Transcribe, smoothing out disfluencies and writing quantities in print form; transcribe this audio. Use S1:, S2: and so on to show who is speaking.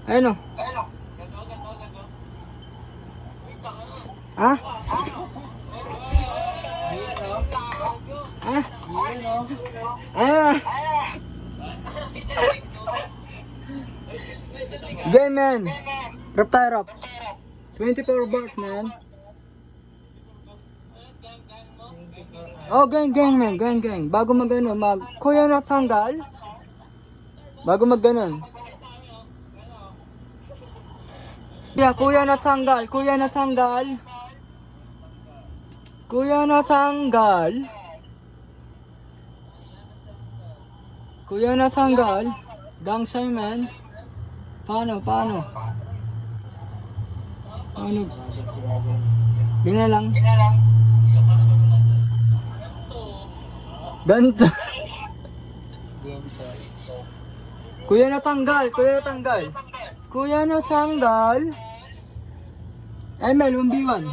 S1: Ayun o. Ha? Ha? Ah! Game man! Rap tayo rap. 24 bars man. Oh, gang man, gang. Bago mag-ano, kuya na tanggal. Bago mag-ganon. Yeah, kuya na tanggal. Kuya na tanggal. Gang say man. Paano? Ganyan lang. Ganto. Kuya na tanggal. ML 1v1.